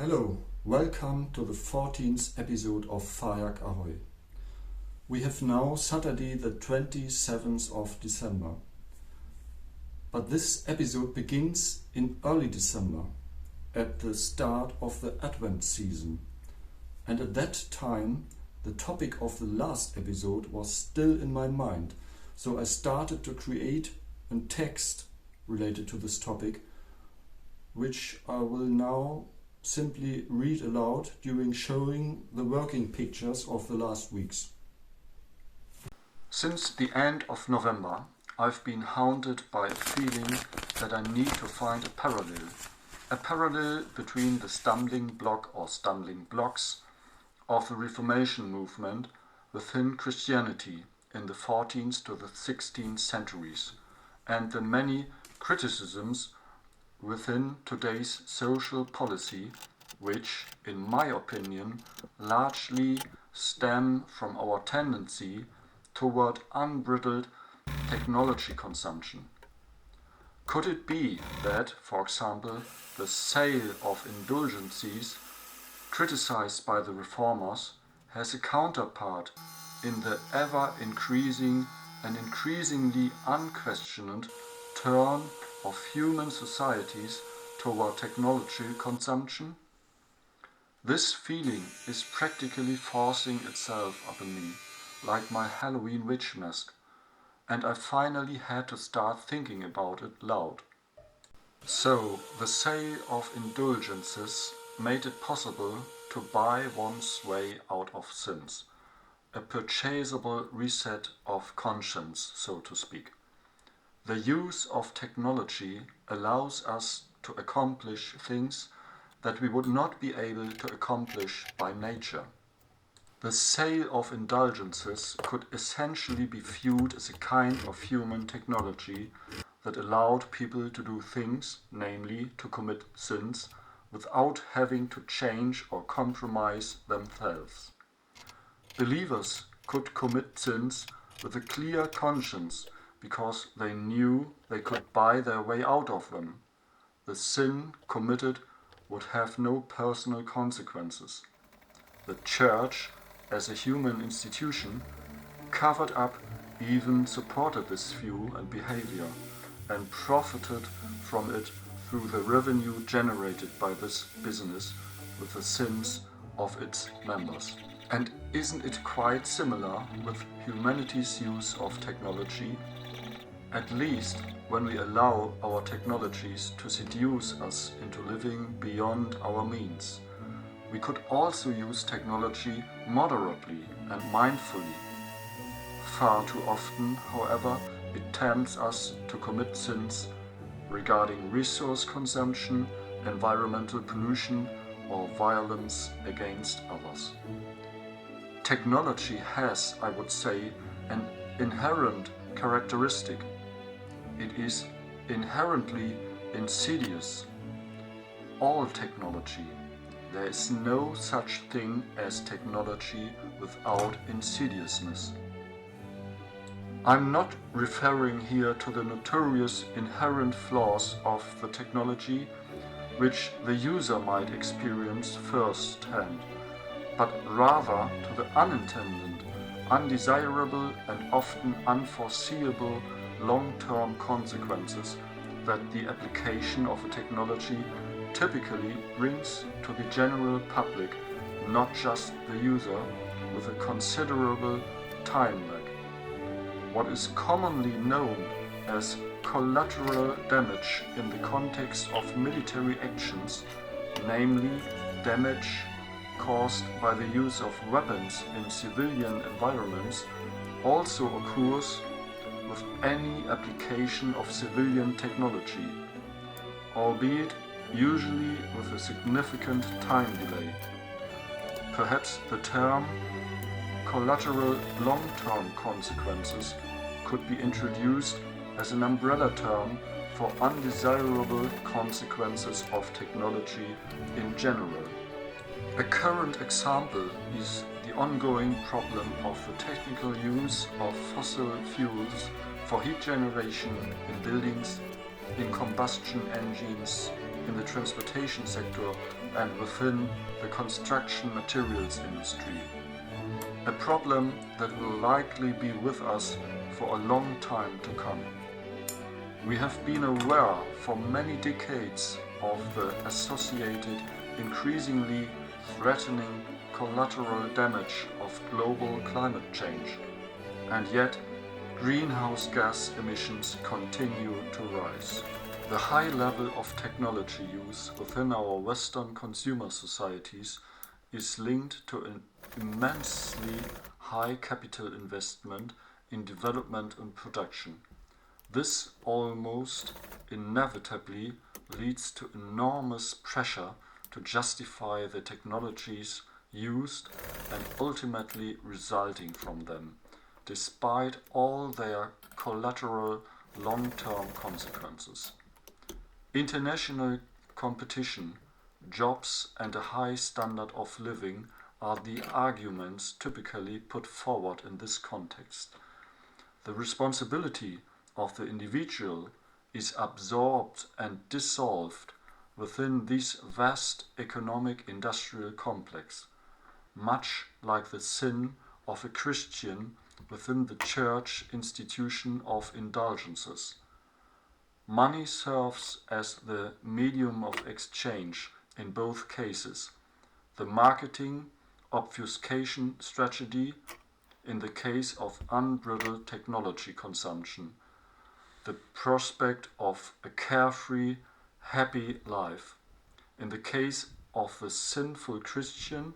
Hello, welcome to the 14th episode of Fajak Ahoy. We have now Saturday the 27th of December. But this episode begins in early December, at the start of the Advent season. And at that time, the topic of the last episode was still in my mind, so I started to create a text related to this topic, which I will now simply read aloud during showing the working pictures of the last weeks. Since the end of November, I've been haunted by a feeling that I need to find a parallel between the stumbling block or stumbling blocks of the Reformation movement within Christianity in the 14th to the 16th centuries and the many criticisms within today's social policy, which, in my opinion, largely stem from our tendency toward unbridled technology consumption. Could it be that, for example, the sale of indulgences criticized by the reformers has a counterpart in the ever-increasing and increasingly unquestioned turn of human societies toward technology consumption? This feeling is practically forcing itself upon me, like my Halloween witch mask, and I finally had to start thinking about it loud. So, the sale of indulgences made it possible to buy one's way out of sins, a purchasable reset of conscience, so to speak. The use of technology allows us to accomplish things that we would not be able to accomplish by nature. The sale of indulgences could essentially be viewed as a kind of human technology that allowed people to do things, namely to commit sins, without having to change or compromise themselves. Believers could commit sins with a clear conscience because they knew they could buy their way out of them. The sin committed would have no personal consequences. The Church, as a human institution, covered up, even supported this view and behavior, and profited from it through the revenue generated by this business with the sins of its members. And isn't it quite similar with humanity's use of technology? At least when we allow our technologies to seduce us into living beyond our means. We could also use technology moderately and mindfully. Far too often, however, it tempts us to commit sins regarding resource consumption, environmental pollution, or violence against others. Technology has, I would say, an inherent characteristic. It is inherently insidious. All technology. There is no such thing as technology without insidiousness. I'm not referring here to the notorious inherent flaws of the technology which the user might experience firsthand, but rather to the unintended, undesirable and often unforeseeable long-term consequences that the application of a technology typically brings to the general public, not just the user, with a considerable time lag. What is commonly known as collateral damage in the context of military actions, namely damage caused by the use of weapons in civilian environments, also occurs with any application of civilian technology, albeit usually with a significant time delay. Perhaps the term collateral long-term consequences could be introduced as an umbrella term for undesirable consequences of technology in general. A current example is the ongoing problem of the technical use of fossil fuels for heat generation in buildings, in combustion engines, in the transportation sector and within the construction materials industry. A problem that will likely be with us for a long time to come. We have been aware for many decades of the associated, increasingly threatening collateral damage of global climate change, and yet greenhouse gas emissions continue to rise. The high level of technology use within our Western consumer societies is linked to an immensely high capital investment in development and production. This almost inevitably leads to enormous pressure to justify the technologies used and ultimately resulting from them, despite all their collateral long-term consequences. International competition, jobs and a high standard of living are the arguments typically put forward in this context. The responsibility of the individual is absorbed and dissolved within this vast economic industrial complex, much like the sin of a Christian within the church institution of indulgences. Money serves as the medium of exchange in both cases, the marketing obfuscation strategy in the case of unbridled technology consumption, the prospect of a carefree, happy life. In the case of the sinful Christian,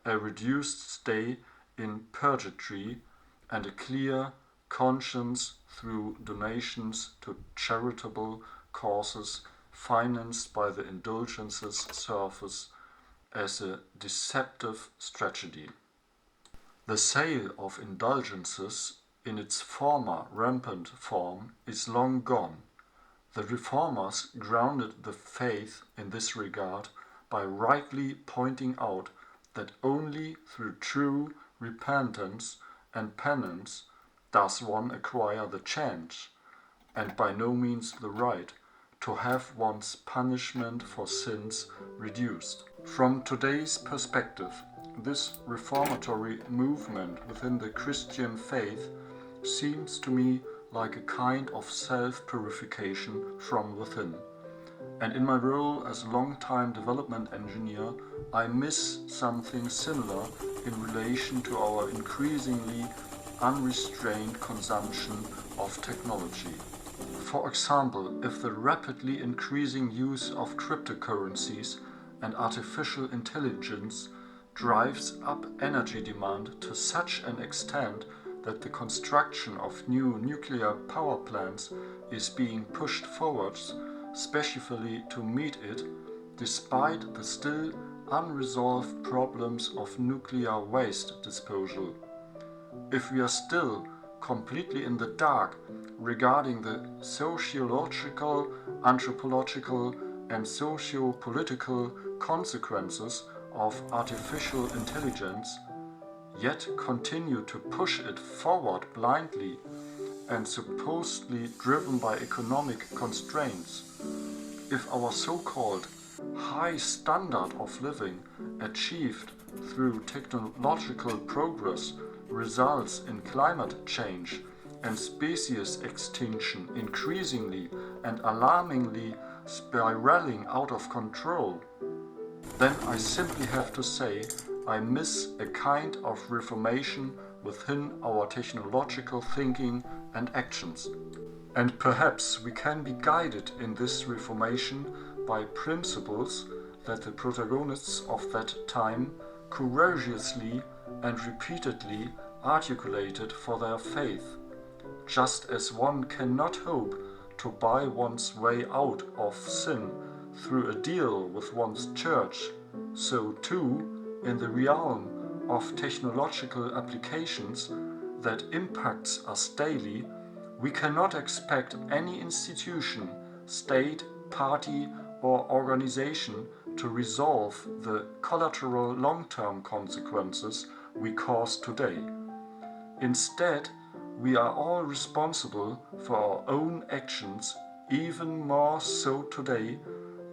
a reduced stay in purgatory and a clear conscience through donations to charitable causes financed by the indulgences service as a deceptive strategy. The sale of indulgences in its former rampant form is long gone. The reformers grounded the faith in this regard by rightly pointing out that only through true repentance and penance does one acquire the chance, and by no means the right, to have one's punishment for sins reduced. From today's perspective, this reformatory movement within the Christian faith seems to me like a kind of self-purification from within. And in my role as a long-time development engineer, I miss something similar in relation to our increasingly unrestrained consumption of technology. For example, if the rapidly increasing use of cryptocurrencies and artificial intelligence drives up energy demand to such an extent that the construction of new nuclear power plants is being pushed forwards, specially to meet it, despite the still unresolved problems of nuclear waste disposal. If we are still completely in the dark regarding the sociological, anthropological, and socio-political consequences of artificial intelligence, yet continue to push it forward blindly and supposedly driven by economic constraints, if our so-called high standard of living achieved through technological progress results in climate change and species extinction increasingly and alarmingly spiraling out of control, then I simply have to say I miss a kind of reformation within our technological thinking and actions. And perhaps we can be guided in this reformation by principles that the protagonists of that time courageously and repeatedly articulated for their faith. Just as one cannot hope to buy one's way out of sin through a deal with one's church, so too, in the realm of technological applications that impacts us daily, we cannot expect any institution, state, party, or organization to resolve the collateral long-term consequences we cause today. Instead, we are all responsible for our own actions, even more so today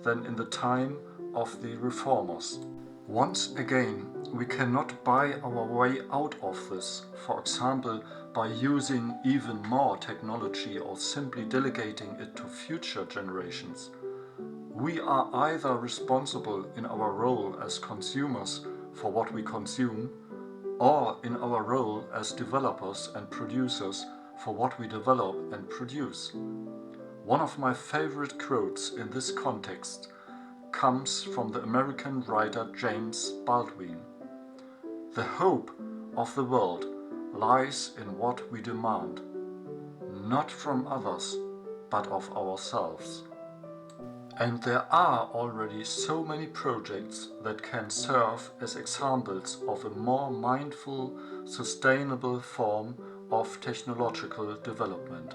than in the time of the reformers. Once again, we cannot buy our way out of this, for example, by using even more technology or simply delegating it to future generations. We are either responsible in our role as consumers for what we consume, or in our role as developers and producers for what we develop and produce. One of my favorite quotes in this context comes from the American writer James Baldwin. "The hope of the world lies in what we demand, not from others, but of ourselves." And there are already so many projects that can serve as examples of a more mindful, sustainable form of technological development.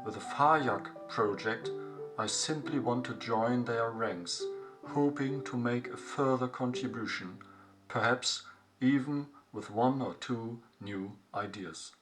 With the Fajak project, I simply want to join their ranks, hoping to make a further contribution, perhaps even with one or two new ideas.